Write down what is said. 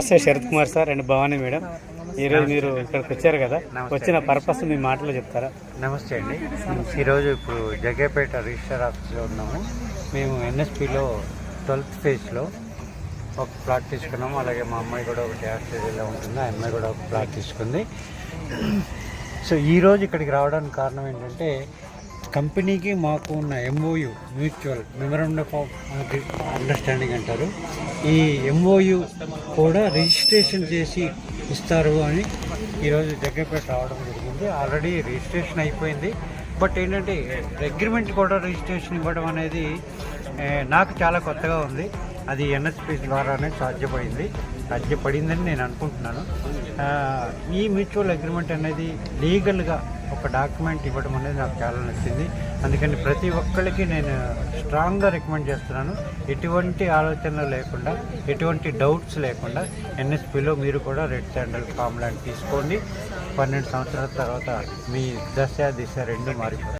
నమస్తే Sharath Kumar sir and Bhavani madam. ఈరోజు మీరు ఇక్కడికి వచ్చారు కదా, వచ్చిన పర్పస్ మీ మాటలో చెప్తారా? నమస్తే అండి. ఈరోజు ఇప్పుడు జగ్గేపేట రిజిస్టర్ ఆఫీస్లో ఉన్నాము. మేము ఎన్ఎస్పిలో 12th ఫేజ్లో ఒక ప్లాట్ తీసుకున్నాము. అలాగే మా అమ్మాయి కూడా ఒకటి ఆస్ట్రేలియాలో ఉంటుంది, ఆ అమ్మాయి కూడా ఒక ప్లాట్ తీసుకుంది. సో ఈరోజు ఇక్కడికి రావడానికి కారణం ఏంటంటే, కంపెనీకి మాకు ఉన్న MOU, mutual memorandum of understanding అంటారు. ఈ MOU కూడా రిజిస్ట్రేషన్ చేసి ఇస్తారు అని ఈరోజు జగ్గేపేట రావడం జరిగింది. ఆల్రెడీ రిజిస్ట్రేషన్ అయిపోయింది. బట్ ఏంటంటే అగ్రిమెంట్ కూడా రిజిస్ట్రేషన్ ఇవ్వడం అనేది నాకు చాలా కొత్తగా ఉంది. అది NSP ద్వారానే సాధ్యపడిందని నేను అనుకుంటున్నాను. ఈ మ్యూచువల్ అగ్రిమెంట్ అనేది లీగల్గా ఒక డాక్యుమెంట్ ఇవ్వడం అనేది నాకు చాలా నచ్చింది. అందుకని ప్రతి ఒక్కరికి నేను స్ట్రాంగ్గా రికమెండ్ చేస్తున్నాను. ఎటువంటి ఆలోచనలు లేకుండా, ఎటువంటి డౌట్స్ లేకుండా NSPలో మీరు కూడా రెడ్ శాండల్ ఫామ్ ల్యాండ్ తీసుకోండి. 12 సంవత్సరాల తర్వాత మీ దశ దిశ రెండు మారిపోతాయి.